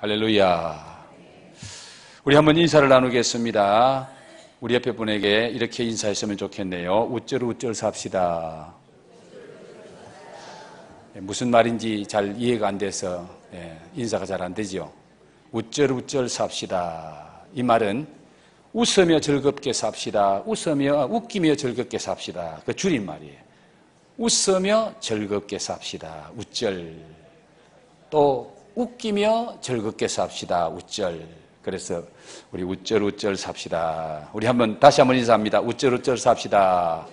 할렐루야. 우리 한번 인사를 나누겠습니다. 우리 옆에 분에게 이렇게 인사했으면 좋겠네요. 우쩔우쩔 삽시다. 무슨 말인지 잘 이해가 안 돼서 인사가 잘 안 되죠. 우쩔우쩔 삽시다. 이 말은 웃으며 즐겁게 삽시다. 웃기며 즐겁게 삽시다. 그 줄임말이에요. 웃으며 즐겁게 삽시다. 우쩔. 또 웃기며 즐겁게 삽시다. 우쩔. 그래서 우리 우쩔우쩔 삽시다. 우리 다시 한번 인사합니다. 우쩔우쩔 삽시다.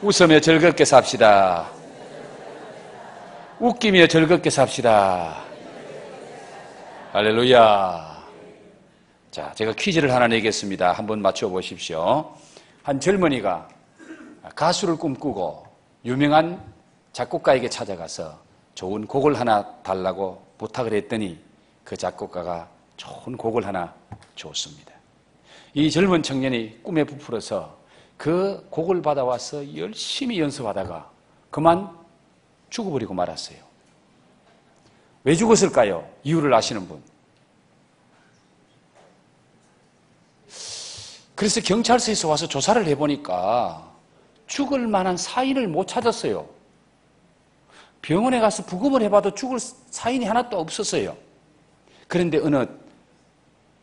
웃으며 즐겁게 삽시다. 웃기며 즐겁게 삽시다. 할렐루야. 자, 제가 퀴즈를 하나 내겠습니다. 한번 맞춰보십시오. 한 젊은이가 가수를 꿈꾸고 유명한 작곡가에게 찾아가서 좋은 곡을 하나 달라고 부탁을 했더니 그 작곡가가 좋은 곡을 하나 줬습니다. 이 젊은 청년이 꿈에 부풀어서 그 곡을 받아와서 열심히 연습하다가 그만 죽어버리고 말았어요. 왜 죽었을까요? 이유를 아시는 분? 그래서 경찰서에서 와서 조사를 해보니까 죽을 만한 사인을 못 찾았어요. 병원에 가서 부검을 해봐도 죽을 사인이 하나도 없었어요. 그런데 어느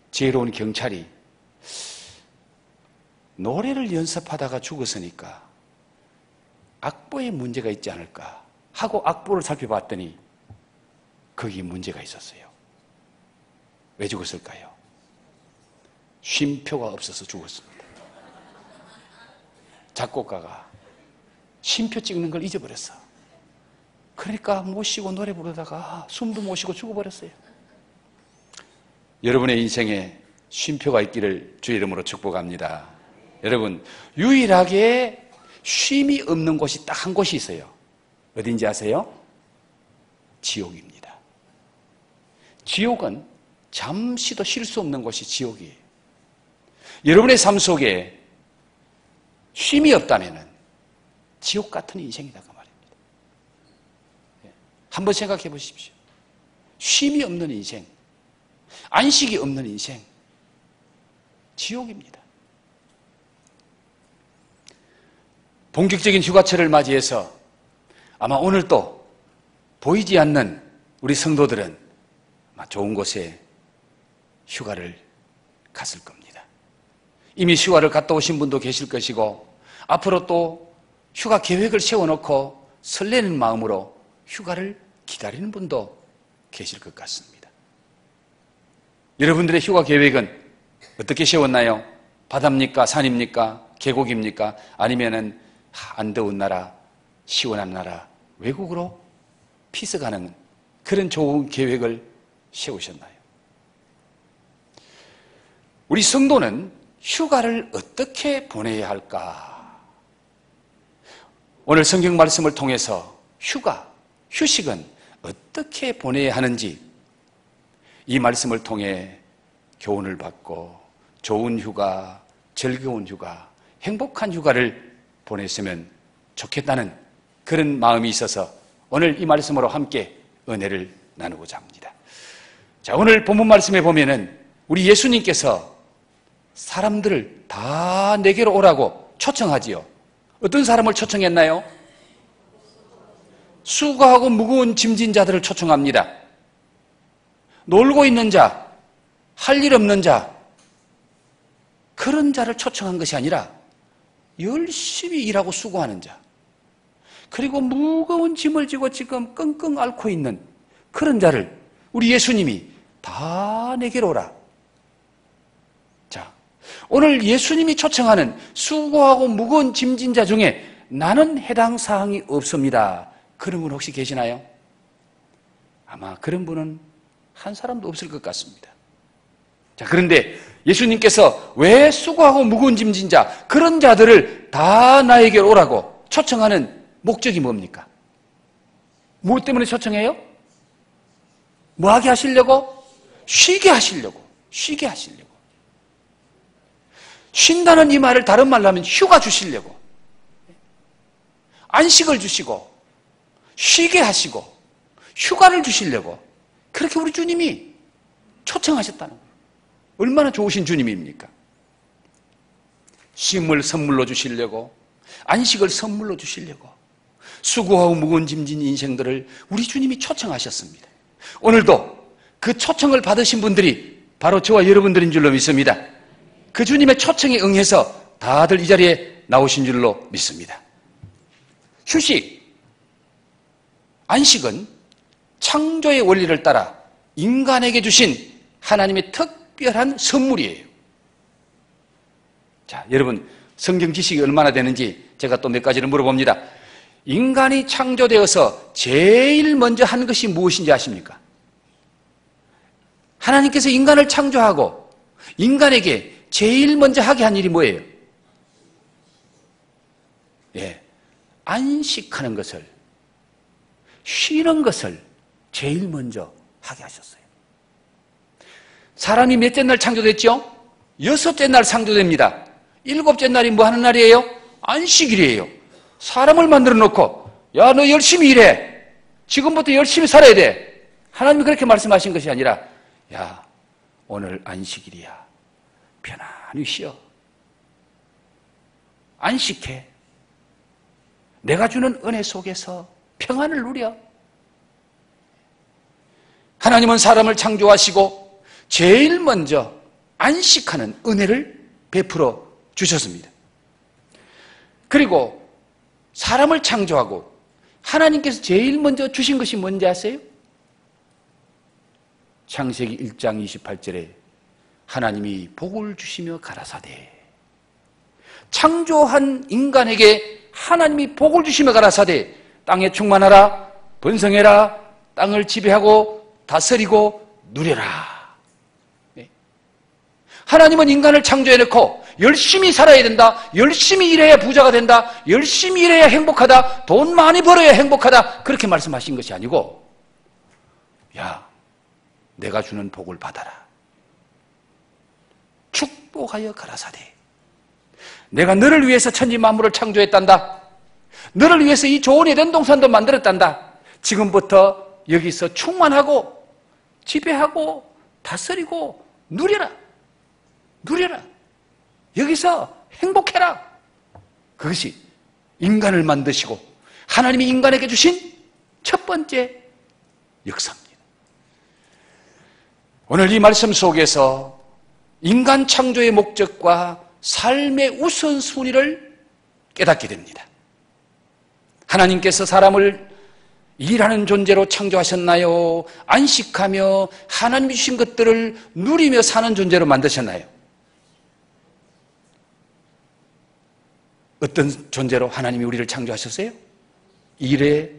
지혜로운 경찰이 노래를 연습하다가 죽었으니까 악보에 문제가 있지 않을까 하고 악보를 살펴봤더니 거기에 문제가 있었어요. 왜 죽었을까요? 쉼표가 없어서 죽었습니다. 작곡가가 쉼표 찍는 걸 잊어버렸어. 그러니까 못 쉬고 노래 부르다가 숨도 못 쉬고 죽어버렸어요. 여러분의 인생에 쉼표가 있기를 주의 이름으로 축복합니다. 여러분, 유일하게 쉼이 없는 곳이 딱 한 곳이 있어요. 어딘지 아세요? 지옥입니다. 지옥은 잠시도 쉴 수 없는 곳이 지옥이에요. 여러분의 삶 속에 쉼이 없다면 지옥 같은 인생이다 그 말입니다. 한번 생각해 보십시오. 쉼이 없는 인생, 안식이 없는 인생, 지옥입니다. 본격적인 휴가철을 맞이해서 아마 오늘 또 보이지 않는 우리 성도들은 아마 좋은 곳에 휴가를 갔을 겁니다. 이미 휴가를 갔다 오신 분도 계실 것이고 앞으로 또 휴가 계획을 세워놓고 설레는 마음으로 휴가를 기다리는 분도 계실 것 같습니다. 여러분들의 휴가 계획은 어떻게 세웠나요? 바다입니까? 산입니까? 계곡입니까? 아니면은 안 더운 나라, 시원한 나라, 외국으로 피서가는 그런 좋은 계획을 세우셨나요? 우리 성도는 휴가를 어떻게 보내야 할까? 오늘 성경 말씀을 통해서 휴식은 어떻게 보내야 하는지 이 말씀을 통해 교훈을 받고 좋은 휴가, 즐거운 휴가, 행복한 휴가를 보냈으면 좋겠다는 그런 마음이 있어서 오늘 이 말씀으로 함께 은혜를 나누고자 합니다. 자, 오늘 본문 말씀에 보면은 우리 예수님께서 사람들을 다 내게로 오라고 초청하지요. 어떤 사람을 초청했나요? 수고하고 무거운 짐진 자들을 초청합니다. 놀고 있는 자, 할 일 없는 자, 그런 자를 초청한 것이 아니라 열심히 일하고 수고하는 자, 그리고 무거운 짐을 지고 지금 끙끙 앓고 있는 그런 자를 우리 예수님이 다 내게로 오라. 자, 오늘 예수님이 초청하는 수고하고 무거운 짐진 자 중에 나는 해당 사항이 없습니다. 그런 분 혹시 계시나요? 아마 그런 분은 한 사람도 없을 것 같습니다. 자, 그런데 예수님께서 왜 수고하고 무거운 짐진 자, 그런 자들을 다 나에게 오라고 초청하는 목적이 뭡니까? 무엇 때문에 초청해요? 뭐 하게 하시려고? 쉬게 하시려고. 쉬게 하시려고. 쉰다는 이 말을 다른 말로 하면 휴가 주시려고. 안식을 주시고 쉬게 하시고 휴가를 주시려고 그렇게 우리 주님이 초청하셨다는 거예요. 얼마나 좋으신 주님입니까? 쉼을 선물로 주시려고, 안식을 선물로 주시려고 수고하고 무거운 짐진 인생들을 우리 주님이 초청하셨습니다. 오늘도 그 초청을 받으신 분들이 바로 저와 여러분들인 줄로 믿습니다. 그 주님의 초청에 응해서 다들 이 자리에 나오신 줄로 믿습니다. 휴식, 안식은 창조의 원리를 따라 인간에게 주신 하나님의 특별한 선물이에요. 자, 여러분 성경 지식이 얼마나 되는지 제가 또 몇 가지를 물어봅니다. 인간이 창조되어서 제일 먼저 한 것이 무엇인지 아십니까? 하나님께서 인간을 창조하고 인간에게 제일 먼저 하게 한 일이 뭐예요? 예, 안식하는 것을, 쉬는 것을 제일 먼저 하게 하셨어요. 사람이 몇째 날 창조됐죠? 6째 날 창조됩니다. 7째 날이 뭐 하는 날이에요? 안식일이에요. 사람을 만들어 놓고, 야, 너 열심히 일해. 지금부터 열심히 살아야 돼. 하나님이 그렇게 말씀하신 것이 아니라, 야, 오늘 안식일이야. 편안히 쉬어. 안식해. 내가 주는 은혜 속에서 평안을 누려. 하나님은 사람을 창조하시고 제일 먼저 안식하는 은혜를 베풀어 주셨습니다. 그리고 사람을 창조하고 하나님께서 제일 먼저 주신 것이 뭔지 아세요? 창세기 1장 28절에 하나님이 복을 주시며 가라사대, 창조한 인간에게 하나님이 복을 주시며 가라사대, 땅에 충만하라, 번성해라, 땅을 지배하고 다스리고 누려라. 네. 하나님은 인간을 창조해놓고 열심히 살아야 된다, 열심히 일해야 부자가 된다, 열심히 일해야 행복하다, 돈 많이 벌어야 행복하다, 그렇게 말씀하신 것이 아니고, 야, 내가 주는 복을 받아라. 축복하여 가라사대. 내가 너를 위해서 천지 만물을 창조했단다. 너를 위해서 이 좋은 에덴 동산도 만들었단다. 지금부터 여기서 충만하고 지배하고 다스리고 누려라. 누려라. 여기서 행복해라. 그것이 인간을 만드시고 하나님이 인간에게 주신 첫 번째 역사입니다. 오늘 이 말씀 속에서 인간 창조의 목적과 삶의 우선순위를 깨닫게 됩니다. 하나님께서 사람을 일하는 존재로 창조하셨나요? 안식하며 하나님이 주신 것들을 누리며 사는 존재로 만드셨나요? 어떤 존재로 하나님이 우리를 창조하셨어요? 일의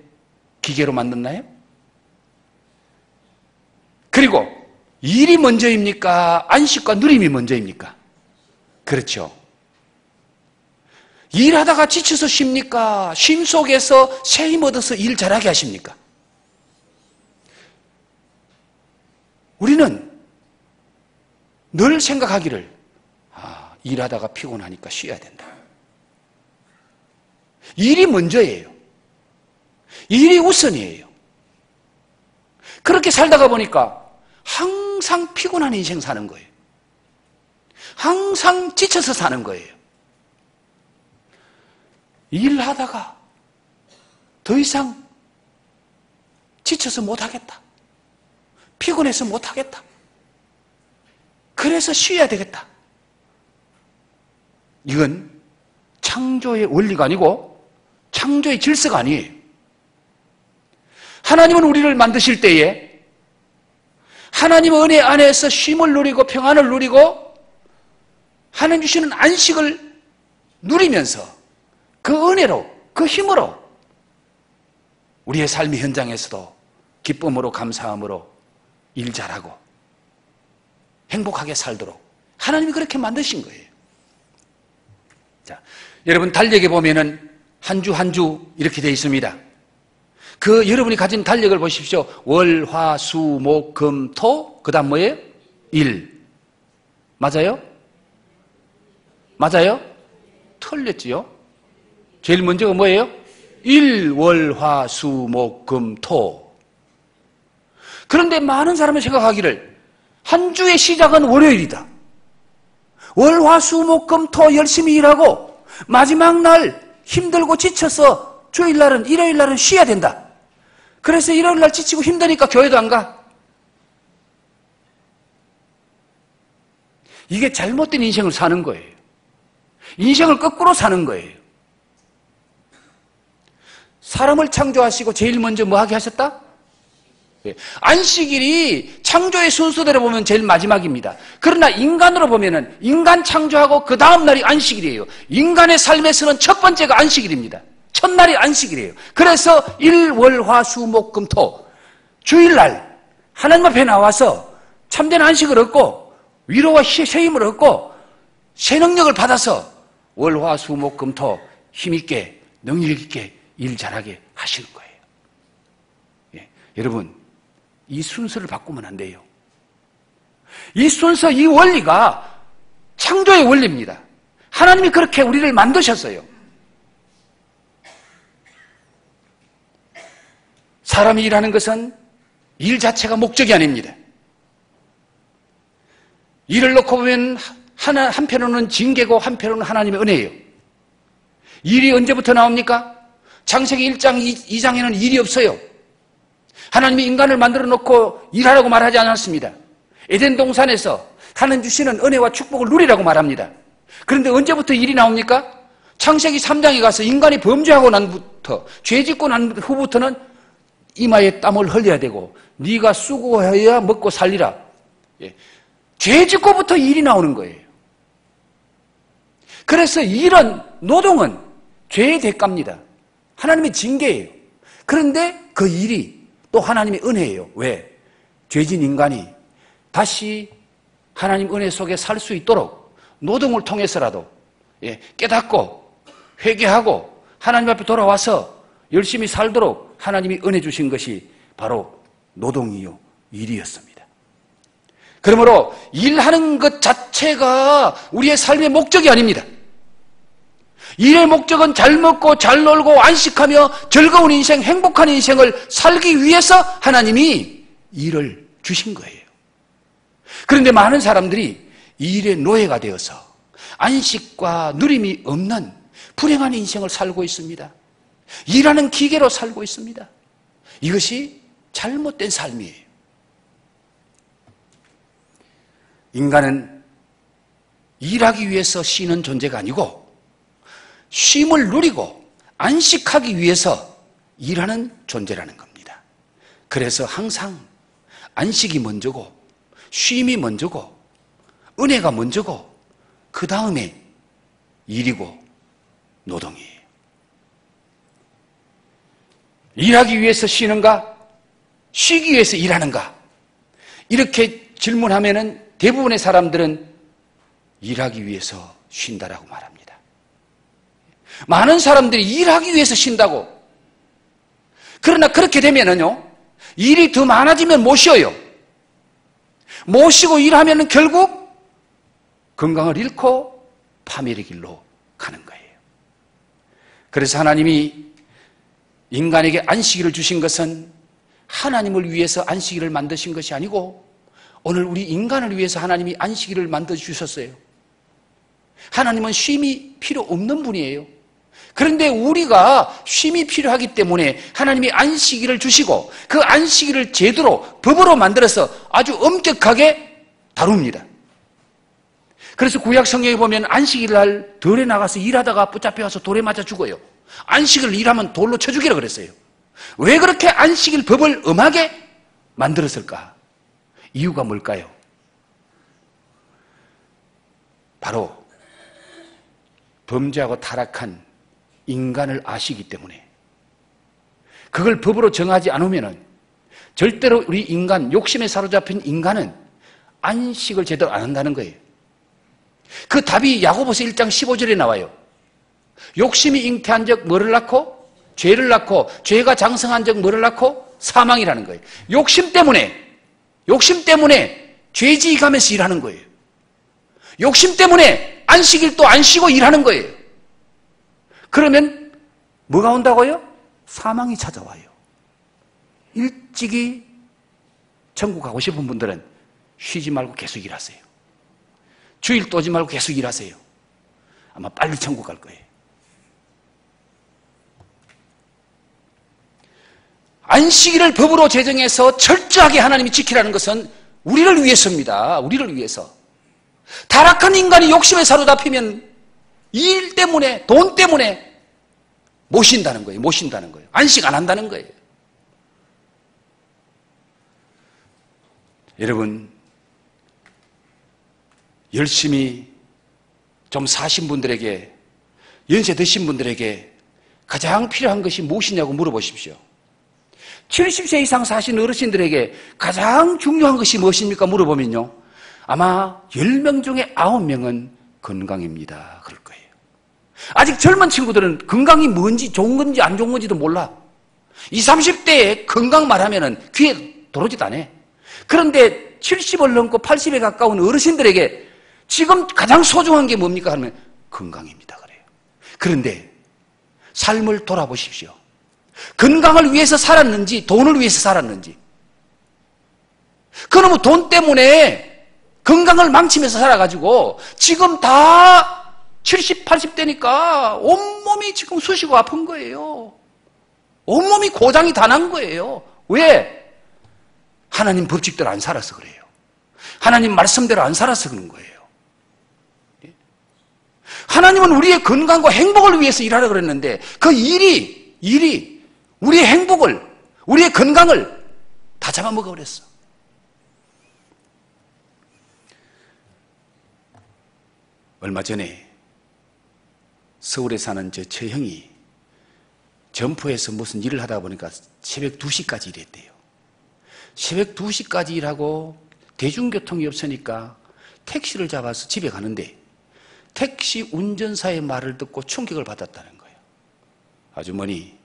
기계로 만들나요? 그리고 일이 먼저입니까? 안식과 누림이 먼저입니까? 그렇죠. 일하다가 지쳐서 쉽니까? 쉼 속에서 새 힘 얻어서 일 잘하게 하십니까? 우리는 늘 생각하기를, 일하다가 피곤하니까 쉬어야 된다. 일이 먼저예요. 일이 우선이에요. 그렇게 살다가 보니까 항상 피곤한 인생 사는 거예요. 항상 지쳐서 사는 거예요. 일하다가 더 이상 지쳐서 못하겠다. 피곤해서 못하겠다. 그래서 쉬어야 되겠다. 이건 창조의 원리가 아니고 창조의 질서가 아니에요. 하나님은 우리를 만드실 때에 하나님의 은혜 안에서 쉼을 누리고 평안을 누리고 하나님 주시는 안식을 누리면서 그 은혜로, 그 힘으로 우리의 삶의 현장에서도 기쁨으로 감사함으로 일 잘하고 행복하게 살도록 하나님이 그렇게 만드신 거예요. 자, 여러분 달력에 보면은 한 주 한 주 이렇게 되어 있습니다. 그 여러분이 가진 달력을 보십시오. 월, 화, 수, 목, 금, 토, 그 다음 뭐예요? 일. 맞아요? 맞아요? 틀렸지요? 제일 먼저가 뭐예요? 일, 월, 화, 수, 목, 금, 토. 그런데 많은 사람이 생각하기를 한 주의 시작은 월요일이다. 월, 화, 수, 목, 금, 토 열심히 일하고 마지막 날 힘들고 지쳐서 주일날은 일요일날은 쉬어야 된다. 그래서 일요일날 지치고 힘드니까 교회도 안 가. 이게 잘못된 인생을 사는 거예요. 인생을 거꾸로 사는 거예요. 사람을 창조하시고 제일 먼저 뭐 하게 하셨다? 안식일이 창조의 순서대로 보면 제일 마지막입니다. 그러나 인간으로 보면은 인간 창조하고 그 다음 날이 안식일이에요. 인간의 삶에서는 첫 번째가 안식일입니다. 첫날이 안식일이에요. 그래서 일, 월, 화, 수, 목, 금, 토 주일날 하나님 앞에 나와서 참된 안식을 얻고 위로와 새 힘을 얻고 새 능력을 받아서 월, 화, 수, 목, 금, 토 힘있게 능력 있게 일 잘하게 하시는 거예요. 예, 여러분 이 순서를 바꾸면 안 돼요. 이 순서, 이 원리가 창조의 원리입니다. 하나님이 그렇게 우리를 만드셨어요. 사람이 일하는 것은 일 자체가 목적이 아닙니다. 일을 놓고 보면 한편으로는 징계고 한편으로는 하나님의 은혜예요. 일이 언제부터 나옵니까? 창세기 1장 2장에는 일이 없어요. 하나님이 인간을 만들어 놓고 일하라고 말하지 않았습니다. 에덴 동산에서 하나님 주시는 은혜와 축복을 누리라고 말합니다. 그런데 언제부터 일이 나옵니까? 창세기 3장에 가서 인간이 범죄하고 난부터, 죄 짓고 난 후부터는 이마에 땀을 흘려야 되고 네가 수고해야 먹고 살리라. 예. 죄 짓고부터 일이 나오는 거예요. 그래서 일은, 노동은 죄의 대가입니다. 하나님의 징계예요. 그런데 그 일이 또 하나님의 은혜예요. 왜? 죄진 인간이 다시 하나님 은혜 속에 살 수 있도록 노동을 통해서라도 깨닫고 회개하고 하나님 앞에 돌아와서 열심히 살도록 하나님이 은혜 주신 것이 바로 노동이요, 일이었습니다. 그러므로 일하는 것 자체가 우리의 삶의 목적이 아닙니다. 일의 목적은 잘 먹고 잘 놀고 안식하며 즐거운 인생, 행복한 인생을 살기 위해서 하나님이 일을 주신 거예요. 그런데 많은 사람들이 일의 노예가 되어서 안식과 누림이 없는 불행한 인생을 살고 있습니다. 일하는 기계로 살고 있습니다. 이것이 잘못된 삶이에요. 인간은 일하기 위해서 쉬는 존재가 아니고 쉼을 누리고 안식하기 위해서 일하는 존재라는 겁니다. 그래서 항상 안식이 먼저고 쉼이 먼저고 은혜가 먼저고 그 다음에 일이고 노동이에요. 일하기 위해서 쉬는가? 쉬기 위해서 일하는가? 이렇게 질문하면은 대부분의 사람들은 일하기 위해서 쉰다라고 말합니다. 많은 사람들이 일하기 위해서 쉰다고. 그러나 그렇게 되면은요, 일이 더 많아지면 못 쉬어요. 못 쉬고 일하면은 결국 건강을 잃고 파멸의 길로 가는 거예요. 그래서 하나님이 인간에게 안식일을 주신 것은 하나님을 위해서 안식일을 만드신 것이 아니고 오늘 우리 인간을 위해서 하나님이 안식일을 만들어 주셨어요. 하나님은 쉼이 필요 없는 분이에요. 그런데 우리가 쉼이 필요하기 때문에 하나님이 안식일을 주시고 그 안식일을 제대로 법으로 만들어서 아주 엄격하게 다룹니다. 그래서 구약 성경에 보면 안식일 날 들에 나가서 일하다가 붙잡혀 와서 돌에 맞아 죽어요. 안식일을 일하면 돌로 쳐 죽이라 그랬어요. 왜 그렇게 안식일 법을 엄하게 만들었을까? 이유가 뭘까요? 바로 범죄하고 타락한 인간을 아시기 때문에 그걸 법으로 정하지 않으면 절대로 우리 인간, 욕심에 사로잡힌 인간은 안식을 제대로 안 한다는 거예요. 그 답이 야고보서 1장 15절에 나와요. 욕심이 잉태한 적 뭐를 낳고? 죄를 낳고, 죄가 장성한 적 뭐를 낳고? 사망이라는 거예요. 욕심 때문에 죄지감에서 일하는 거예요. 욕심 때문에 안식일도 안 쉬고 일하는 거예요. 그러면 뭐가 온다고요? 사망이 찾아와요. 일찍이 천국 가고 싶은 분들은 쉬지 말고 계속 일하세요. 주일 떠지 말고 계속 일하세요. 아마 빨리 천국 갈 거예요. 안식일을 법으로 제정해서 철저하게 하나님이 지키라는 것은 우리를 위해서입니다. 우리를 위해서. 타락한 인간이 욕심에 사로잡히면 일 때문에, 돈 때문에 못 쉰다는 거예요. 못 쉰다는 거예요. 안식 안 한다는 거예요. 여러분, 열심히 좀 사신 분들에게, 연세 드신 분들에게 가장 필요한 것이 무엇이냐고 물어보십시오. 70세 이상 사신 어르신들에게 가장 중요한 것이 무엇입니까? 물어보면요, 아마 10명 중에 9명은 건강입니다. 그럴 거예요. 아직 젊은 친구들은 건강이 뭔지, 좋은 건지 안 좋은 건지도 몰라. 20, 30대에 건강 말하면은 귀에 들어오지도 않아. 그런데 70을 넘고 80에 가까운 어르신들에게 지금 가장 소중한 게 뭡니까? 하면 건강입니다. 그래요. 그런데 삶을 돌아보십시오. 건강을 위해서 살았는지 돈을 위해서 살았는지. 그놈의 돈 때문에 건강을 망치면서 살아가지고 지금 다 70, 80대니까 온몸이 지금 쑤시고 아픈 거예요. 온몸이 고장이 다 난 거예요. 왜? 하나님 법칙대로 안 살아서 그래요. 하나님 말씀대로 안 살아서 그런 거예요. 하나님은 우리의 건강과 행복을 위해서 일하라 그랬는데 그 일이 우리의 행복을, 우리의 건강을 다 잡아먹어 버렸어. 얼마 전에 서울에 사는 제 형이 점포에서 무슨 일을 하다 보니까 새벽 2시까지 일했대요. 새벽 2시까지 일하고 대중교통이 없으니까 택시를 잡아서 집에 가는데 택시 운전사의 말을 듣고 충격을 받았다는 거예요. 아주머니,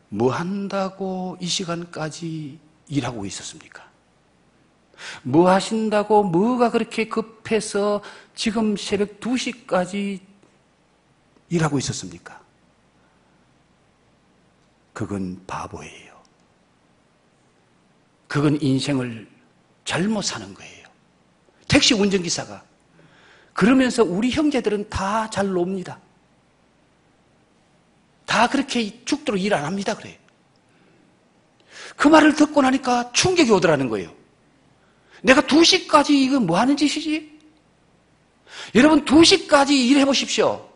뭐 한다고 이 시간까지 일하고 있었습니까? 뭐 하신다고 뭐가 그렇게 급해서 지금 새벽 2시까지 일하고 있었습니까? 그건 바보예요. 그건 인생을 잘못 사는 거예요. 택시 운전기사가. 그러면서 우리 형제들은 다 잘 놉니다. 다 그렇게 죽도록 일 안 합니다. 그래요. 그 말을 듣고 나니까 충격이 오더라는 거예요. 내가 2시까지 이거 뭐 하는 짓이지? 여러분 2시까지 일해 보십시오.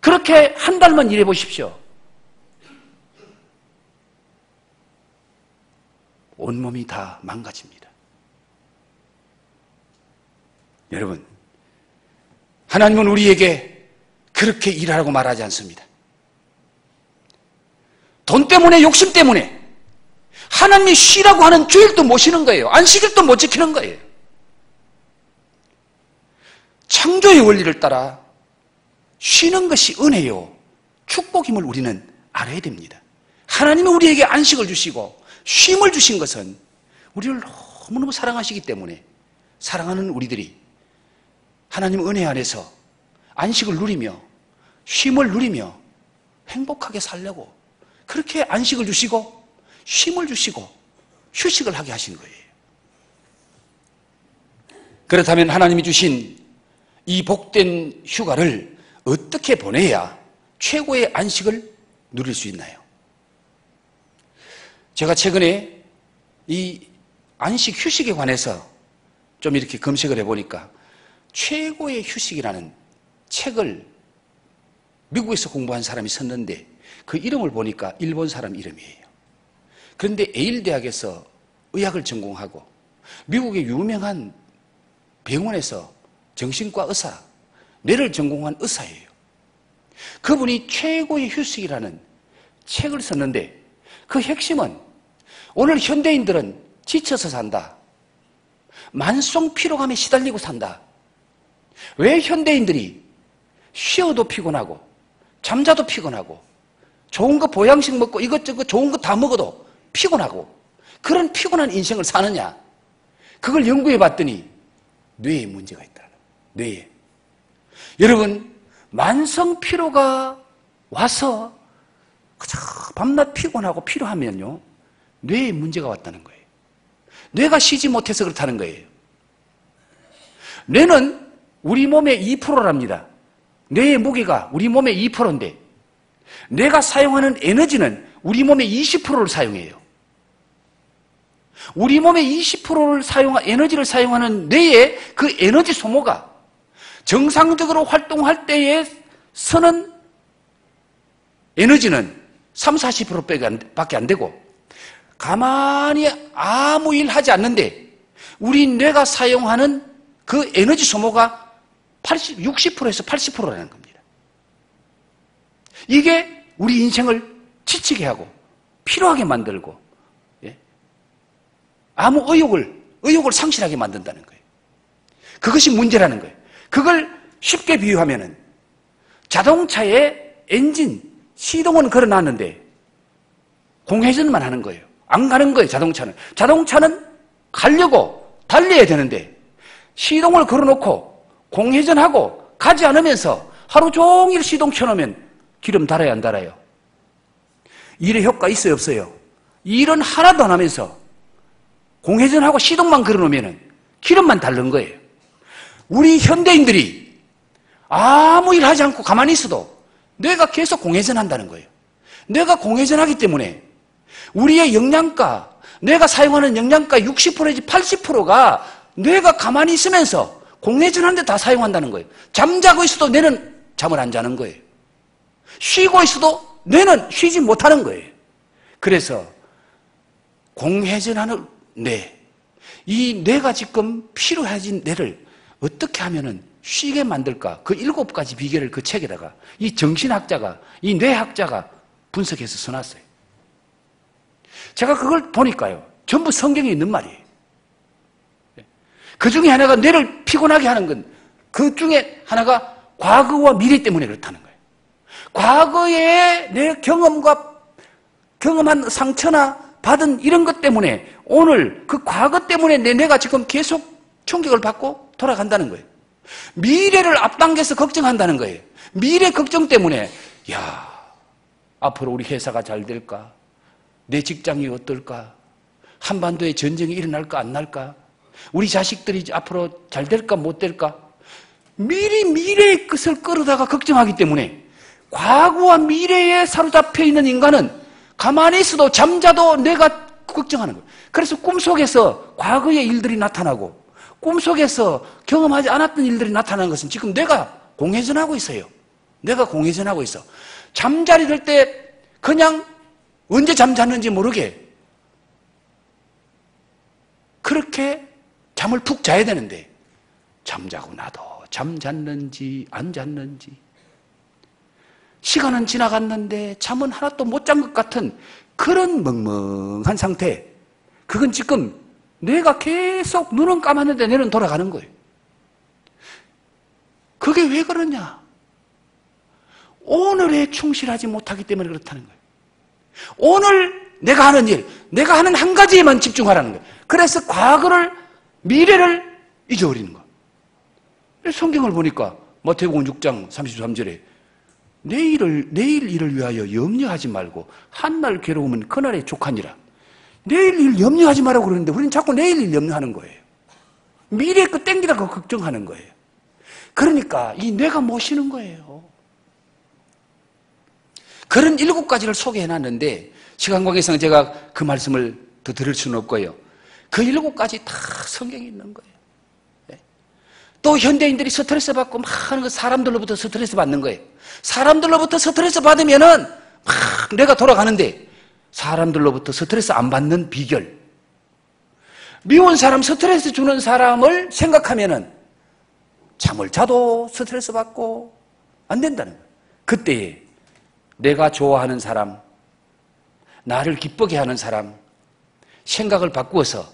그렇게 한 달만 일해 보십시오. 온몸이 다 망가집니다. 여러분, 하나님은 우리에게 그렇게 일하라고 말하지 않습니다. 돈 때문에, 욕심 때문에 하나님이 쉬라고 하는 주일도 못 쉬는 거예요. 안식일도 못 지키는 거예요. 창조의 원리를 따라 쉬는 것이 은혜요, 축복임을 우리는 알아야 됩니다. 하나님이 우리에게 안식을 주시고 쉼을 주신 것은 우리를 너무너무 사랑하시기 때문에 사랑하는 우리들이 하나님 은혜 안에서 안식을 누리며 쉼을 누리며 행복하게 살려고 그렇게 안식을 주시고 쉼을 주시고 휴식을 하게 하신 거예요. 그렇다면 하나님이 주신 이 복된 휴가를 어떻게 보내야 최고의 안식을 누릴 수 있나요? 제가 최근에 이 안식 휴식에 관해서 좀 이렇게 검색을 해보니까 최고의 휴식이라는 책을 미국에서 공부한 사람이 썼는데 그 이름을 보니까 일본 사람 이름이에요. 그런데 에일 대학에서 의학을 전공하고 미국의 유명한 병원에서 정신과 의사, 뇌를 전공한 의사예요. 그분이 최고의 휴식이라는 책을 썼는데 그 핵심은 오늘 현대인들은 지쳐서 산다. 만성 피로감에 시달리고 산다. 왜 현대인들이 쉬어도 피곤하고 잠자도 피곤하고 좋은 거 보양식 먹고 이것저것 좋은 거 다 먹어도 피곤하고 그런 피곤한 인생을 사느냐? 그걸 연구해 봤더니 뇌에 문제가 있다. 뇌에. 여러분, 만성 피로가 와서 그저 밤낮 피곤하고 피로하면요 뇌에 문제가 왔다는 거예요. 뇌가 쉬지 못해서 그렇다는 거예요. 뇌는 우리 몸의 2%랍니다. 뇌의 무게가 우리 몸의 2%인데 뇌가 사용하는 에너지는 우리 몸의 20%를 사용해요. 우리 몸의 20%를 에너지를 사용하는 뇌의 그 에너지 소모가 정상적으로 활동할 때에 쓰는 에너지는 30-40%밖에 안 되고 가만히 아무 일 하지 않는데 우리 뇌가 사용하는 그 에너지 소모가 60%에서 80%라는 겁니다. 이게 우리 인생을 지치게 하고 피로하게 만들고 아무 의욕을 상실하게 만든다는 거예요. 그것이 문제라는 거예요. 그걸 쉽게 비유하면은 자동차의 엔진, 시동은 걸어놨는데 공회전만 하는 거예요. 안 가는 거예요, 자동차는. 자동차는 가려고 달려야 되는데 시동을 걸어놓고 공회전하고 가지 않으면서 하루 종일 시동 켜놓으면 기름 달아야 안 달아요? 일의 효과 있어요, 없어요? 일은 하나도 안 하면서 공회전하고 시동만 걸어놓으면 기름만 달는 거예요. 우리 현대인들이 아무 일 하지 않고 가만히 있어도 뇌가 계속 공회전한다는 거예요. 뇌가 공회전하기 때문에 우리의 영양가, 뇌가 사용하는 영양가 60%에서 80%가 뇌가 가만히 있으면서 공회전하는데 다 사용한다는 거예요. 잠자고 있어도 뇌는 잠을 안 자는 거예요. 쉬고 있어도 뇌는 쉬지 못하는 거예요. 그래서 공회전하는 뇌, 이 뇌가 지금 피로해진 뇌를 어떻게 하면은 쉬게 만들까? 그 7가지 비결을 그 책에다가 이 정신학자가, 이 뇌학자가 분석해서 써놨어요. 제가 그걸 보니까요, 전부 성경에 있는 말이에요. 그 중에 하나가 뇌를 피곤하게 하는 건, 그 중에 하나가 과거와 미래 때문에 그렇다는 거예요. 과거에 내 경험한 상처나 받은 이런 것 때문에 오늘 그 과거 때문에 내 뇌가 지금 계속 충격을 받고 돌아간다는 거예요. 미래를 앞당겨서 걱정한다는 거예요. 미래 걱정 때문에 앞으로 우리 회사가 잘 될까? 내 직장이 어떨까? 한반도에 전쟁이 일어날까 안 날까? 우리 자식들이 앞으로 잘 될까 못 될까? 미리 미래의 것을 끌어다가 걱정하기 때문에 과거와 미래에 사로잡혀 있는 인간은 가만히 있어도 잠자도 내가 걱정하는 거예요. 그래서 꿈속에서 과거의 일들이 나타나고 꿈속에서 경험하지 않았던 일들이 나타나는 것은 지금 내가 공회전하고 있어요. 내가 공회전하고 있어. 잠자리 들 때 그냥 언제 잠잤는지 모르게 그렇게 잠을 푹 자야 되는데 잠자고 나도 잠잤는지 안 잤는지 시간은 지나갔는데 잠은 하나도 못 잔 것 같은 그런 멍멍한 상태. 그건 지금 뇌가 계속 눈은 감았는데 뇌는 돌아가는 거예요. 그게 왜 그러냐? 오늘에 충실하지 못하기 때문에 그렇다는 거예요. 오늘 내가 하는 일, 내가 하는 한 가지에만 집중하라는 거예요. 그래서 과거를, 미래를 잊어버리는 거예요. 성경을 보니까 마태복음 6장 33절에 내일 일을 위하여 염려하지 말고 한날 괴로우면 그날에 족하니라. 내일 일 염려하지 말라고 그러는데 우리는 자꾸 내일 일 염려하는 거예요. 미래 거 땡기다가 걱정하는 거예요. 그러니까 이 뇌가 못 쉬는 거예요. 그런 7가지를 소개해놨는데 시간 관계상 제가 그 말씀을 더 들을 수는 없고요. 그 7가지 다 성경에 있는 거예요. 또 현대인들이 스트레스 받고 막 하는 거 사람들로부터 스트레스 받는 거예요. 사람들로부터 스트레스 받으면은 막 뇌가 돌아가는데 사람들로부터 스트레스 안 받는 비결. 미운 사람, 스트레스 주는 사람을 생각하면은 잠을 자도 스트레스 받고 안 된다는 거예요. 그때에 내가 좋아하는 사람, 나를 기쁘게 하는 사람, 생각을 바꾸어서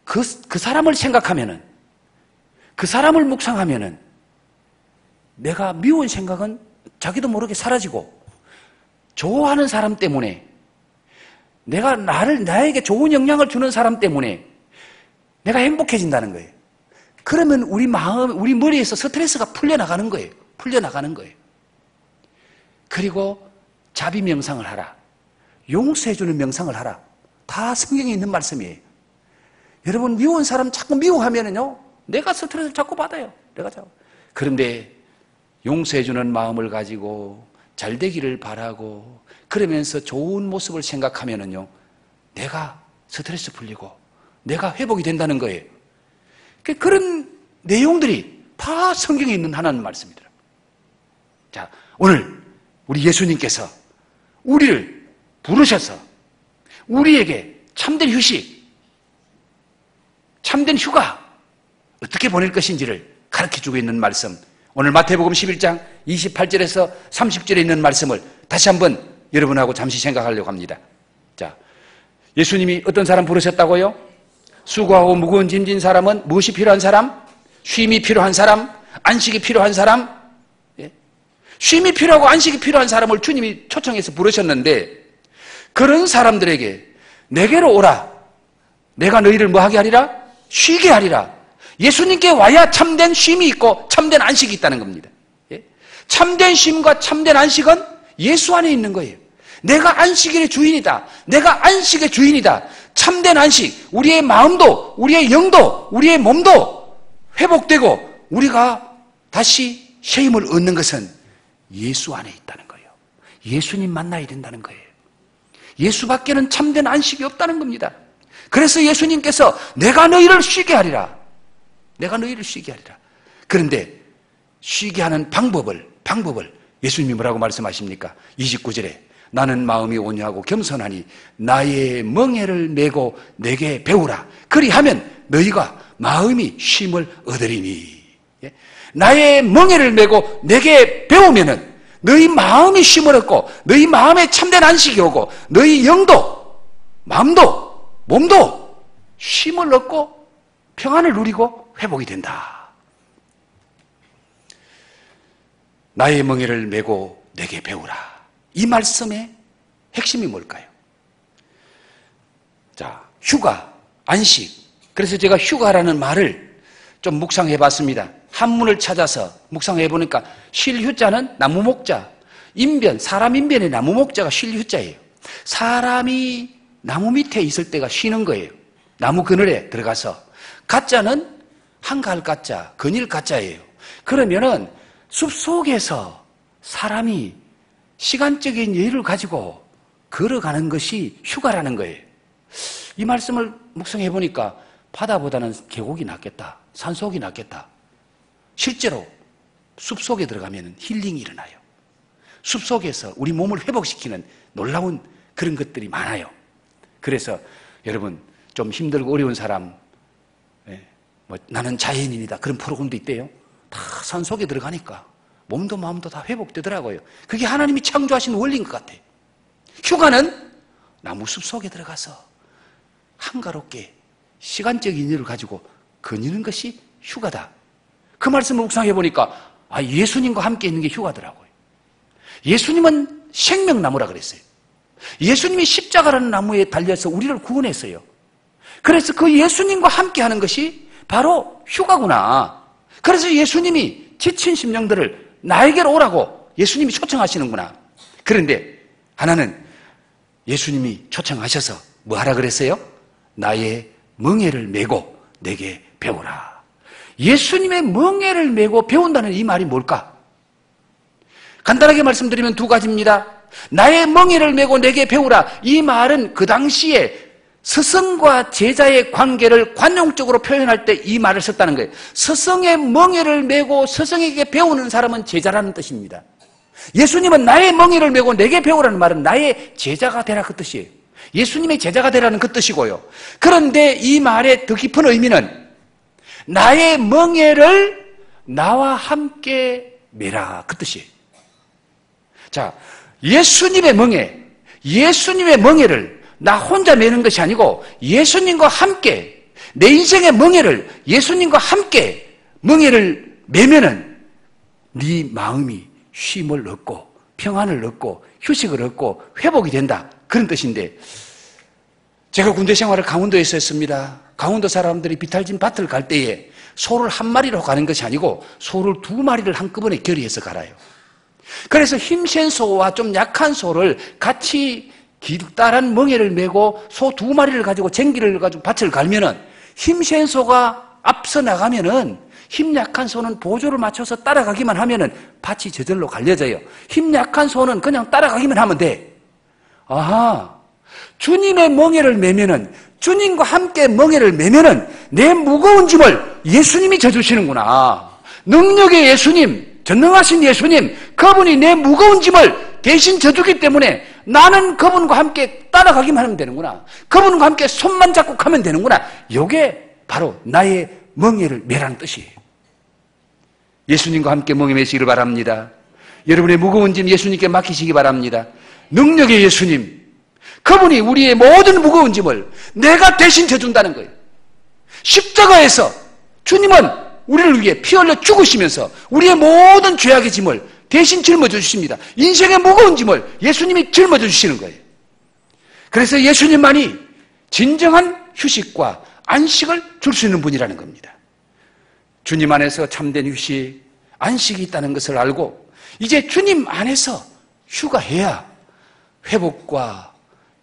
그 사람을 생각하면은, 그 사람을 묵상하면은 내가 미운 생각은 자기도 모르게 사라지고 좋아하는 사람 때문에 내가 나에게 좋은 영향을 주는 사람 때문에 내가 행복해진다는 거예요. 그러면 우리 머리에서 스트레스가 풀려나가는 거예요. 풀려나가는 거예요. 그리고 자비 명상을 하라. 용서해주는 명상을 하라. 다 성경에 있는 말씀이에요. 여러분, 미운 사람 자꾸 미워하면은요, 내가 스트레스를 자꾸 받아요. 그런데 용서해주는 마음을 가지고 잘 되기를 바라고 그러면서 좋은 모습을 생각하면은요, 내가 스트레스 풀리고 내가 회복이 된다는 거예요. 그런 내용들이 다 성경에 있는 하나님 말씀이더라고요. 자, 오늘 우리 예수님께서 우리를 부르셔서 우리에게 참된 휴식, 참된 휴가 어떻게 보낼 것인지를 가르쳐주고 있는 말씀, 오늘 마태복음 11장 28절에서 30절에 있는 말씀을 다시 한번 여러분하고 잠시 생각하려고 합니다. 자, 예수님이 어떤 사람 부르셨다고요? 수고하고 무거운 짐 진 사람은 무엇이 필요한 사람? 쉼이 필요한 사람? 안식이 필요한 사람? 예? 쉼이 필요하고 안식이 필요한 사람을 주님이 초청해서 부르셨는데, 그런 사람들에게 내게로 오라, 내가 너희를 뭐하게 하리라? 쉬게 하리라. 예수님께 와야 참된 쉼이 있고 참된 안식이 있다는 겁니다. 예? 참된 쉼과 참된 안식은 예수 안에 있는 거예요. 내가 안식일의 주인이다. 내가 안식의 주인이다. 참된 안식, 우리의 마음도, 우리의 영도, 우리의 몸도 회복되고 우리가 다시 쉼을 얻는 것은 예수 안에 있다는 거예요. 예수님 만나야 된다는 거예요. 예수밖에는 참된 안식이 없다는 겁니다. 그래서 예수님께서 내가 너희를 쉬게 하리라. 내가 너희를 쉬게 하리라. 그런데 쉬게 하는 방법을 예수님이 뭐라고 말씀하십니까? 29절에 나는 마음이 온유하고 겸손하니 나의 멍에를 메고 내게 배우라. 그리하면 너희가 마음이 쉼을 얻으리니. 나의 멍에를 메고 내게 배우면은 너희 마음이 쉼을 얻고 너희 마음에 참된 안식이 오고 너희 영도 마음도 몸도 쉼을 얻고 평안을 누리고 회복이 된다. 나의 멍에를 메고 내게 배우라. 이 말씀의 핵심이 뭘까요? 자, 휴가, 안식. 그래서 제가 휴가라는 말을 좀 묵상해 봤습니다. 한문을 찾아서 묵상해 보니까 쉴 휴자는 나무 목자, 인변, 사람 인변의 나무 목자가 쉴 휴자예요. 사람이 나무 밑에 있을 때가 쉬는 거예요. 나무 그늘에 들어가서. 가짜는 한가할 가짜, 근일 가짜예요. 그러면은 숲속에서 사람이 시간적인 여유를 가지고 걸어가는 것이 휴가라는 거예요. 이 말씀을 묵상해 보니까 바다보다는 계곡이 낫겠다, 산속이 낫겠다. 실제로 숲속에 들어가면 힐링이 일어나요. 숲속에서 우리 몸을 회복시키는 놀라운 그런 것들이 많아요. 그래서 여러분, 좀 힘들고 어려운 사람, 나는 자연인이다, 그런 프로그램도 있대요. 다 산속에 들어가니까 몸도 마음도 다 회복되더라고요. 그게 하나님이 창조하신 원리인 것 같아요. 휴가는 나무 숲속에 들어가서 한가롭게 시간적인 여유를 가지고 거니는 것이 휴가다. 그 말씀을 묵상해 보니까 예수님과 함께 있는 게 휴가더라고요. 예수님은 생명나무라 그랬어요. 예수님이 십자가라는 나무에 달려서 우리를 구원했어요. 그래서 그 예수님과 함께 하는 것이 바로 휴가구나. 그래서 예수님이 지친 심령들을 나에게로 오라고 예수님이 초청하시는구나. 그런데 하나는 예수님이 초청하셔서 뭐 하라 그랬어요? 나의 멍에를 메고 내게 배우라. 예수님의 멍에를 메고 배운다는 이 말이 뭘까? 간단하게 말씀드리면 두 가지입니다. 나의 멍에를 메고 내게 배우라. 이 말은 그 당시에 스승과 제자의 관계를 관용적으로 표현할 때 이 말을 썼다는 거예요. 스승의 멍에를 메고 스승에게 배우는 사람은 제자라는 뜻입니다. 예수님은 나의 멍에를 메고 내게 배우라는 말은 나의 제자가 되라 그 뜻이에요. 예수님의 제자가 되라는 그 뜻이고요. 그런데 이 말의 더 깊은 의미는 나의 멍에를 나와 함께 메라 그 뜻이에요. 자, 예수님의 멍에를 나 혼자 메는 것이 아니고 예수님과 함께 내 인생의 멍에를 예수님과 함께 멍에를 메면은 네 마음이 쉼을 얻고 평안을 얻고 휴식을 얻고 회복이 된다. 그런 뜻인데, 제가 군대 생활을 강원도에서 했습니다. 강원도 사람들이 비탈진 밭을 갈 때에 소를 한 마리로 가는 것이 아니고 소를 두 마리를 한꺼번에 결의해서 갈아요. 그래서 힘센 소와 좀 약한 소를 같이 길다란 멍에를 메고 소 두 마리를 가지고 쟁기를 가지고 밭을 갈면은 힘센 소가 앞서 나가면은 힘 약한 소는 보조를 맞춰서 따라가기만 하면은 밭이 저절로 갈려져요. 힘 약한 소는 그냥 따라가기만 하면 돼. 아하, 주님의 멍에를 메면은, 주님과 함께 멍에를 메면은 내 무거운 짐을 예수님이 져주시는구나. 능력의 예수님, 전능하신 예수님, 그분이 내 무거운 짐을 대신 져주기 때문에 나는 그분과 함께 따라가기만 하면 되는구나. 그분과 함께 손만 잡고 가면 되는구나. 이게 바로 나의 멍에를 메라는 뜻이에요. 예수님과 함께 멍에 메시기를 바랍니다. 여러분의 무거운 짐 예수님께 맡기시기 바랍니다. 능력의 예수님, 그분이 우리의 모든 무거운 짐을 내가 대신 져준다는 거예요. 십자가에서 주님은 우리를 위해 피 흘려 죽으시면서 우리의 모든 죄악의 짐을 대신 짊어져 주십니다. 인생의 무거운 짐을 예수님이 짊어져 주시는 거예요. 그래서 예수님만이 진정한 휴식과 안식을 줄 수 있는 분이라는 겁니다. 주님 안에서 참된 휴식, 안식이 있다는 것을 알고 이제 주님 안에서 휴가해야 회복과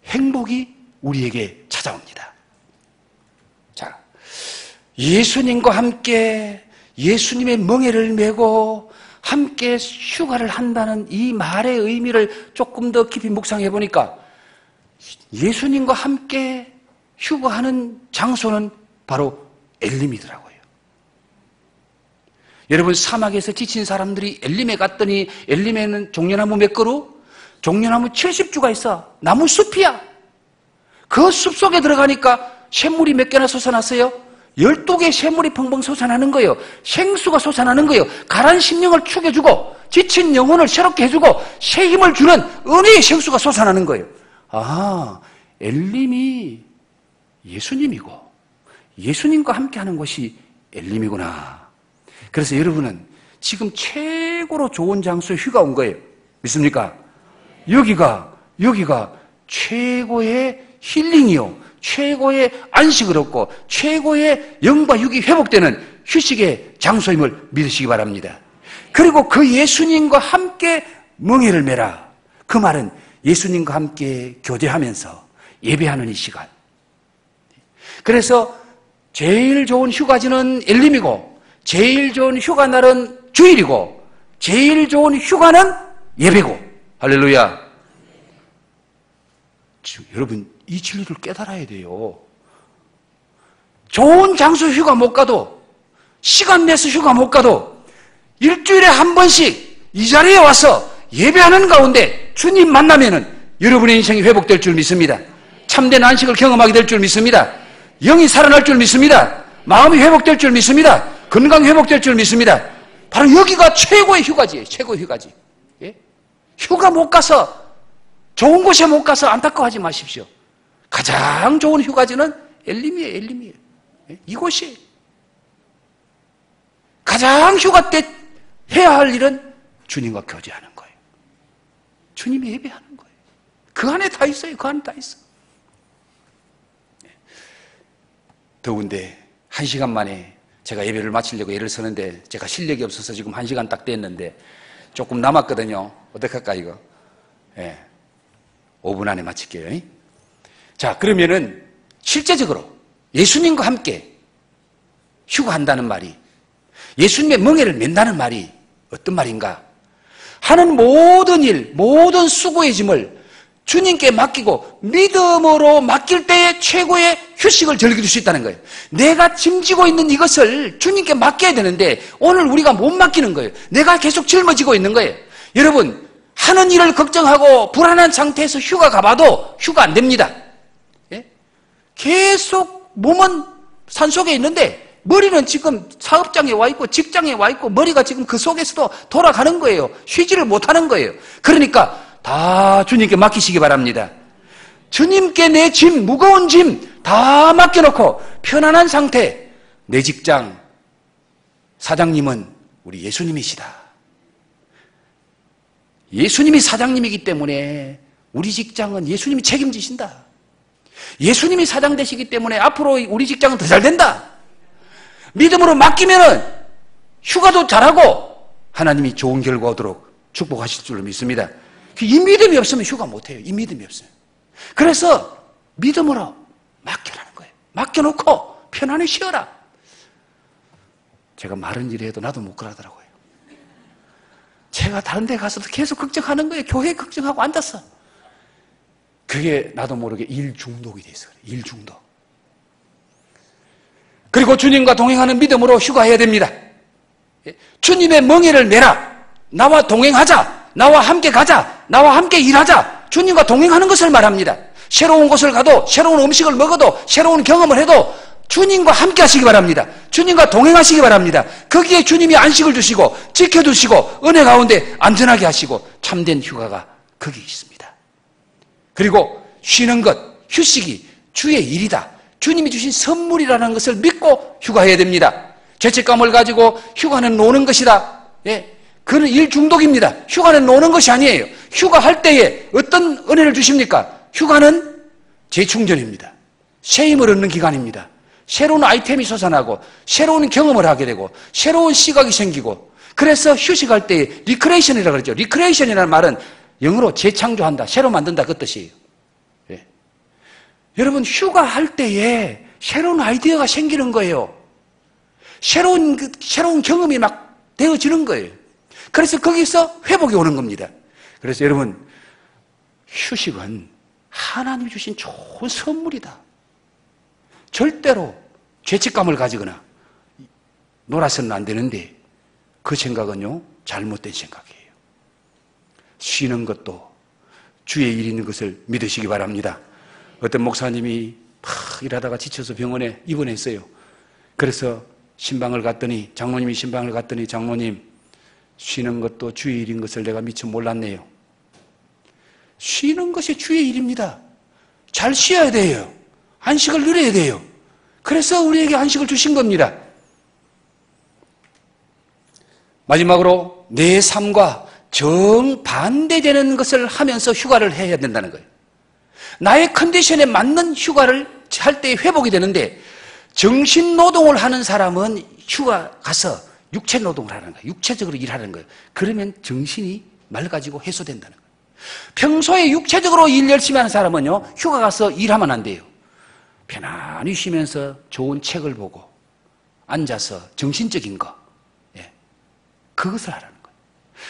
행복이 우리에게 찾아옵니다. 자, 예수님과 함께 예수님의 멍에를 메고 함께 휴가를 한다는 이 말의 의미를 조금 더 깊이 묵상해 보니까 예수님과 함께 휴가하는 장소는 바로 엘림이더라고요. 여러분, 사막에서 지친 사람들이 엘림에 갔더니 엘림에는 종려나무 몇 그루? 종려나무 70주가 있어. 나무 숲이야. 그 숲 속에 들어가니까 샘물이 몇 개나 솟아났어요? 12개의 샘물이 펑펑 솟아나는 거예요. 생수가 솟아나는 거예요. 가란 심령을 축여주고 지친 영혼을 새롭게 해주고 새 힘을 주는 은혜의 생수가 솟아나는 거예요. 아, 엘림이 예수님이고 예수님과 함께하는 것이 엘림이구나. 그래서 여러분은 지금 최고로 좋은 장소에 휴가 온 거예요. 믿습니까? 여기가 최고의 힐링이요, 최고의 안식을 얻고 최고의 영과 육이 회복되는 휴식의 장소임을 믿으시기 바랍니다. 그리고 그 예수님과 함께 멍에를 메라. 그 말은 예수님과 함께 교제하면서 예배하는 이 시간. 그래서 제일 좋은 휴가지는 엘림이고 제일 좋은 휴가날은 주일이고 제일 좋은 휴가는 예배고. 할렐루야. 여러분, 이 진리를 깨달아야 돼요. 좋은 장소 휴가 못 가도, 시간 내서 휴가 못 가도 일주일에 한 번씩 이 자리에 와서 예배하는 가운데 주님 만나면은 여러분의 인생이 회복될 줄 믿습니다. 참된 안식을 경험하게 될 줄 믿습니다. 영이 살아날 줄 믿습니다. 마음이 회복될 줄 믿습니다. 건강이 회복될 줄 믿습니다. 바로 여기가 최고의 휴가지예요. 최고의 휴가지. 예? 휴가 못 가서, 좋은 곳에 못 가서 안타까워하지 마십시오. 가장 좋은 휴가지는 엘림이에요. 엘림이에요. 예? 이곳이. 가장 휴가 때 해야 할 일은 주님과 교제하는 거예요. 주님이 예배하는 거예요. 그 안에 다 있어요. 그 안에 다 있어. 더운데 1시간 만에 제가 예배를 마치려고 애를 쓰는데 제가 실력이 없어서 지금 1시간 딱 됐는데 조금 남았거든요. 어떡할까 이거? 예, 5분 안에 마칠게요. 자, 그러면은 실제적으로 예수님과 함께 휴가한다는 말이, 예수님의 멍에를 맨다는 말이 어떤 말인가? 하는 모든 일, 모든 수고의 짐을 주님께 맡기고 믿음으로 맡길 때에 최고의 휴식을 즐길 수 있다는 거예요. 내가 짐지고 있는 이것을 주님께 맡겨야 되는데 오늘 우리가 못 맡기는 거예요. 내가 계속 짊어지고 있는 거예요. 여러분, 하는 일을 걱정하고 불안한 상태에서 휴가 가봐도 휴가 안 됩니다. 예? 계속 몸은 산속에 있는데 머리는 지금 사업장에 와 있고 직장에 와 있고 머리가 지금 그 속에서도 돌아가는 거예요. 쉬지를 못하는 거예요. 그러니까 다 주님께 맡기시기 바랍니다. 주님께 내 짐, 무거운 짐 다 맡겨놓고 편안한 상태. 내 직장 사장님은 우리 예수님이시다. 예수님이 사장님이기 때문에 우리 직장은 예수님이 책임지신다. 예수님이 사장 되시기 때문에 앞으로 우리 직장은 더 잘 된다. 믿음으로 맡기면은 휴가도 잘하고 하나님이 좋은 결과 얻도록 축복하실 줄로 믿습니다. 이 믿음이 없으면 휴가 못해요. 이 믿음이 없어요. 그래서 믿음으로 맡겨라는 거예요. 맡겨놓고 편안히 쉬어라. 제가 말은 이래 해도 나도 못 그러더라고요. 제가 다른 데 가서도 계속 걱정하는 거예요. 교회 걱정하고 앉았어. 그게 나도 모르게 일 중독이 돼 있어요. 일 중독. 그리고 주님과 동행하는 믿음으로 휴가해야 됩니다. 주님의 멍에를 내라. 나와 동행하자. 나와 함께 가자. 나와 함께 일하자. 주님과 동행하는 것을 말합니다. 새로운 곳을 가도, 새로운 음식을 먹어도, 새로운 경험을 해도 주님과 함께 하시기 바랍니다. 주님과 동행하시기 바랍니다. 거기에 주님이 안식을 주시고 지켜주시고 은혜 가운데 안전하게 하시고 참된 휴가가 거기 있습니다. 그리고 쉬는 것, 휴식이 주의 일이다. 주님이 주신 선물이라는 것을 믿고 휴가해야 됩니다. 죄책감을 가지고 휴가는 노는 것이다. 예, 그는 일 중독입니다. 휴가는 노는 것이 아니에요. 휴가할 때에 어떤 은혜를 주십니까? 휴가는 재충전입니다. 새 힘을 얻는 기간입니다. 새로운 아이템이 솟아나고 새로운 경험을 하게 되고 새로운 시각이 생기고, 그래서 휴식할 때에 리크레이션이라고 그러죠. 리크레이션이라는 말은 영어로 재창조한다, 새로 만든다 그 뜻이에요. 예. 여러분, 휴가할 때에 새로운 아이디어가 생기는 거예요. 새로운 경험이 막 되어지는 거예요. 그래서 거기서 회복이 오는 겁니다. 그래서 여러분, 휴식은 하나님이 주신 좋은 선물이다. 절대로 죄책감을 가지거나 놀아서는 안 되는데, 그 생각은요, 잘못된 생각이에요. 쉬는 것도 주의 일이 있는 것을 믿으시기 바랍니다. 어떤 목사님이 막 일하다가 지쳐서 병원에 입원했어요. 그래서 신방을 갔더니, 장로님이 신방을 갔더니, 장로님, 쉬는 것도 주의 일인 것을 내가 미처 몰랐네요. 쉬는 것이 주의 일입니다. 잘 쉬어야 돼요. 안식을 누려야 돼요. 그래서 우리에게 안식을 주신 겁니다. 마지막으로 내 삶과 정반대되는 것을 하면서 휴가를 해야 된다는 거예요. 나의 컨디션에 맞는 휴가를 할 때 회복이 되는데, 정신 노동을 하는 사람은 휴가 가서 육체 노동을 하는 거예요. 육체적으로 일하는 거예요. 그러면 정신이 맑아지고 해소된다는 거예요. 평소에 육체적으로 일 열심히 하는 사람은요, 휴가 가서 일하면 안 돼요. 편안히 쉬면서 좋은 책을 보고 앉아서 정신적인 거, 예, 그것을 하라는 거예요.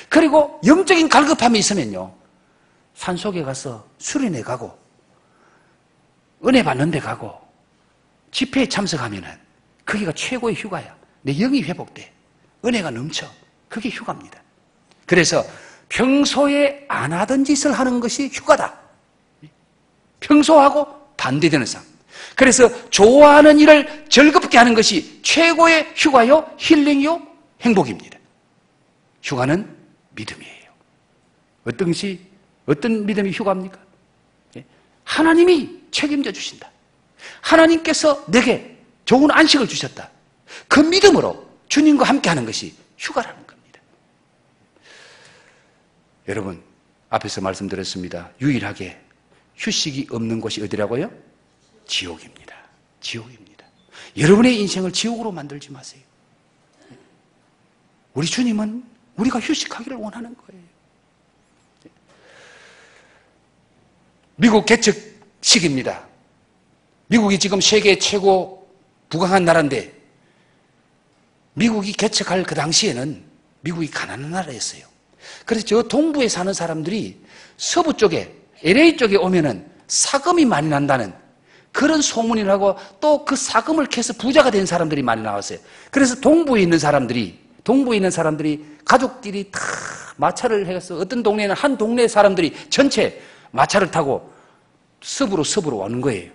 그리고 영적인 갈급함이 있으면요, 산속에 가서 수련회 가고 은혜 받는 데 가고 집회에 참석하면은 거기가 최고의 휴가야. 내 영이 회복돼. 은혜가 넘쳐. 그게 휴가입니다. 그래서 평소에 안 하던 짓을 하는 것이 휴가다. 평소하고 반대되는 삶. 그래서 좋아하는 일을 즐겁게 하는 것이 최고의 휴가요, 힐링이요, 행복입니다. 휴가는 믿음이에요. 어떤 믿음이 휴가입니까? 하나님이 책임져 주신다. 하나님께서 내게 좋은 안식을 주셨다. 그 믿음으로 주님과 함께 하는 것이 휴가라는 겁니다. 여러분, 앞에서 말씀드렸습니다. 유일하게 휴식이 없는 곳이 어디라고요? 지옥입니다. 지옥입니다. 여러분의 인생을 지옥으로 만들지 마세요. 우리 주님은 우리가 휴식하기를 원하는 거예요. 미국 개척식입니다. 미국이 지금 세계 최고 부강한 나라인데, 미국이 개척할 그 당시에는 미국이 가난한 나라였어요. 그래서 저 동부에 사는 사람들이 서부 쪽에, LA 쪽에 오면은 사금이 많이 난다는 그런 소문이 나고, 또 그 사금을 캐서 부자가 된 사람들이 많이 나왔어요. 그래서 동부에 있는 사람들이 가족끼리 다 마차를 해서, 어떤 동네는 한 동네 사람들이 전체 마차를 타고 서부로 오는 거예요.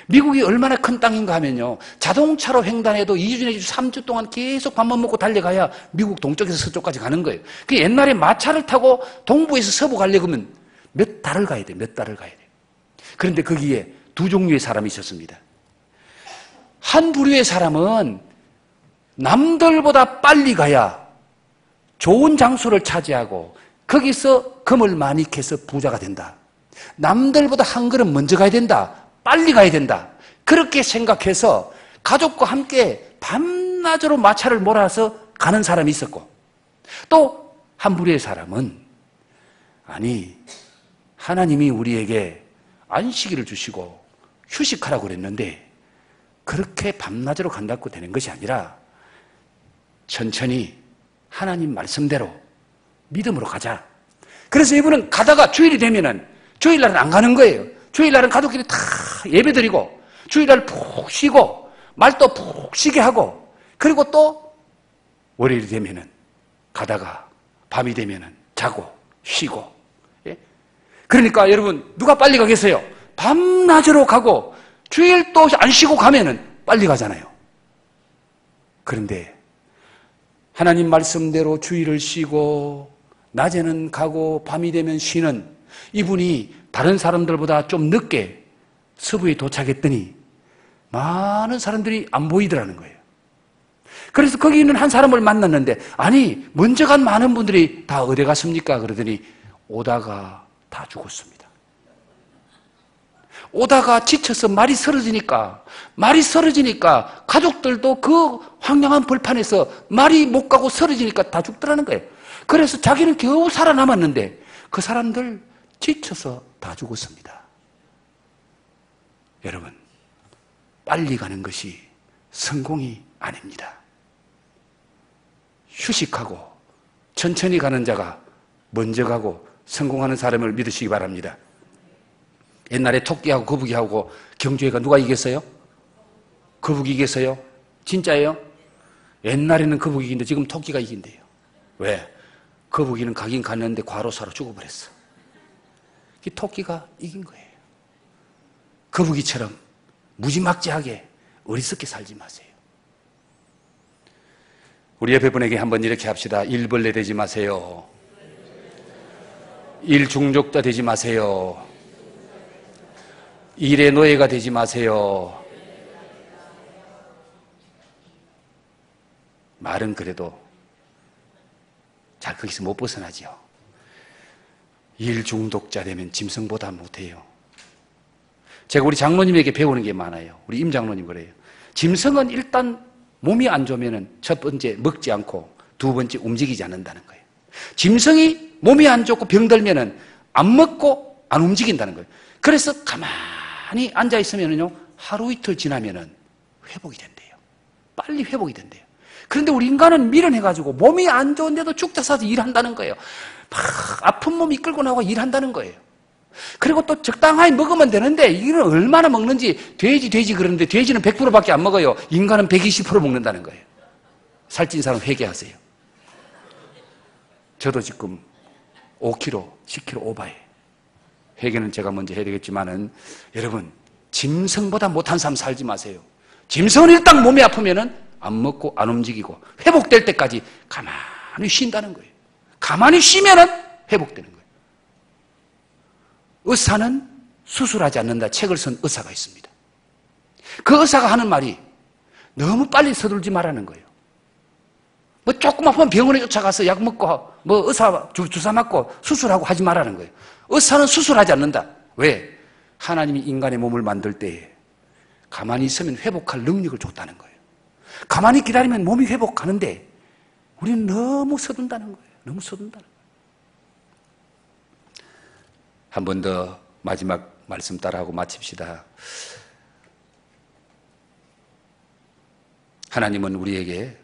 미국이 얼마나 큰 땅인가 하면요, 자동차로 횡단해도 2주 내지 3주 동안 계속 밥만 먹고 달려가야 미국 동쪽에서 서쪽까지 가는 거예요. 그 옛날에 마차를 타고 동부에서 서부 가려고 하면 몇 달을 가야 돼요. 그런데 거기에 두 종류의 사람이 있었습니다. 한 부류의 사람은 남들보다 빨리 가야 좋은 장소를 차지하고 거기서 금을 많이 캐서 부자가 된다. 남들보다 한 걸음 먼저 가야 된다. 빨리 가야 된다. 그렇게 생각해서 가족과 함께 밤낮으로 마차를 몰아서 가는 사람이 있었고, 또 한 부류의 사람은, 아니, 하나님이 우리에게 안식일을 주시고 휴식하라고 그랬는데 그렇게 밤낮으로 간다고 되는 것이 아니라 천천히 하나님 말씀대로 믿음으로 가자. 그래서 이분은 가다가 주일이 되면은 주일날은 안 가는 거예요. 주일날은 가족끼리 다 예배드리고 주일날 푹 쉬고 말도 푹 쉬게 하고 그리고 또 월요일이 되면은 가다가 밤이 되면은 자고 쉬고. 예? 그러니까 여러분 누가 빨리 가겠어요? 밤낮으로 가고 주일 또 안 쉬고 가면은 빨리 가잖아요. 그런데 하나님 말씀대로 주일을 쉬고 낮에는 가고 밤이 되면 쉬는 이분이 다른 사람들보다 좀 늦게 서부에 도착했더니 많은 사람들이 안 보이더라는 거예요. 그래서 거기 있는 한 사람을 만났는데 아니 먼저 간 많은 분들이 다 어디 갔습니까? 그러더니 오다가 다 죽었습니다. 오다가 지쳐서 말이 쓰러지니까 가족들도 그 황량한 벌판에서 말이 못 가고 쓰러지니까 다 죽더라는 거예요. 그래서 자기는 겨우 살아남았는데 그 사람들 지쳐서 다 죽었습니다. 여러분 빨리 가는 것이 성공이 아닙니다. 휴식하고 천천히 가는 자가 먼저 가고 성공하는 사람을 믿으시기 바랍니다. 옛날에 토끼하고 거북이하고 경주회가 누가 이겼어요? 거북이 이겼어요? 진짜예요? 옛날에는 거북이 이긴데 지금 토끼가 이긴대요. 왜? 거북이는 가긴 갔는데 과로사로 죽어버렸어. 토끼가 이긴 거예요. 거북이처럼 무지막지하게 어리석게 살지 마세요. 우리 옆에 분에게 한번 이렇게 합시다. 일벌레 되지 마세요. 일중독자 되지 마세요. 일의 노예가 되지 마세요. 말은 그래도 잘 거기서 못 벗어나지요. 일 중독자 되면 짐승보다 못해요. 제가 우리 장로님에게 배우는 게 많아요. 우리 임 장로님 그래요. 짐승은 일단 몸이 안 좋으면 첫 번째 먹지 않고 두 번째 움직이지 않는다는 거예요. 짐승이 몸이 안 좋고 병들면 안 먹고 안 움직인다는 거예요. 그래서 가만히 앉아 있으면요 하루 이틀 지나면은 회복이 된대요. 빨리 회복이 된대요. 그런데 우리 인간은 미련해가지고 몸이 안 좋은데도 죽자 사서 일한다는 거예요. 막 아픈 몸 이끌고 나와 일한다는 거예요. 그리고 또 적당하게 먹으면 되는데 이거는 얼마나 먹는지 돼지 그러는데 돼지는 100%밖에 안 먹어요. 인간은 120% 먹는다는 거예요. 살찐 사람 회개하세요. 저도 지금 5kg, 10kg 오바해. 회개는 제가 먼저 해야 되겠지만은 여러분 짐승보다 못한 삶 살지 마세요. 짐승은 일단 몸이 아프면은 안 먹고 안 움직이고 회복될 때까지 가만히 쉰다는 거예요. 가만히 쉬면은 회복되는 거예요. 의사는 수술하지 않는다 책을 쓴 의사가 있습니다. 그 의사가 하는 말이 너무 빨리 서둘지 말라는 거예요. 뭐 조금 아프면 병원에 쫓아가서 약 먹고 뭐 의사 주사 맞고 수술하고 하지 말라는 거예요. 의사는 수술하지 않는다. 왜? 하나님이 인간의 몸을 만들 때 가만히 있으면 회복할 능력을 줬다는 거예요. 가만히 기다리면 몸이 회복하는데 우리는 너무 서둔다는 거예요. 너무 서둔다는 거예요. 한 번 더 마지막 말씀 따라하고 마칩시다. 하나님은 우리에게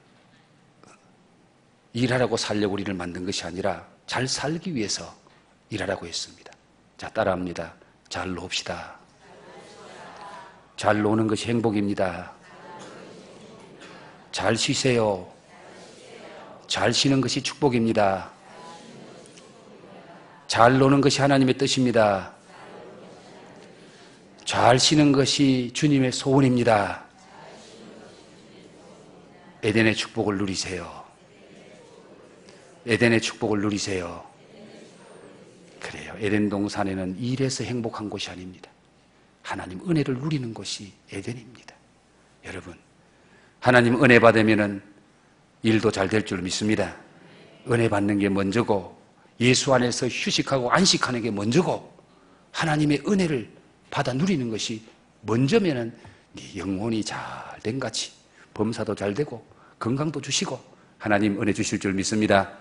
일하라고 살려고 우리를 만든 것이 아니라 잘 살기 위해서 일하라고 했습니다. 자, 따라합니다. 잘 놉시다. 잘 노는 것이 행복입니다. 잘 쉬세요. 잘 쉬는 것이 축복입니다. 잘 노는 것이 하나님의 뜻입니다. 잘 쉬는 것이 주님의 소원입니다. 에덴의 축복을 누리세요. 에덴의 축복을 누리세요. 그래요. 에덴 동산에는 일해서 행복한 곳이 아닙니다. 하나님 은혜를 누리는 곳이 에덴입니다. 여러분, 하나님 은혜 받으면은 일도 잘 될 줄 믿습니다. 은혜 받는 게 먼저고 예수 안에서 휴식하고 안식하는 게 먼저고 하나님의 은혜를 받아 누리는 것이 먼저면은 네 영혼이 잘 된 같이 범사도 잘 되고 건강도 주시고 하나님 은혜 주실 줄 믿습니다.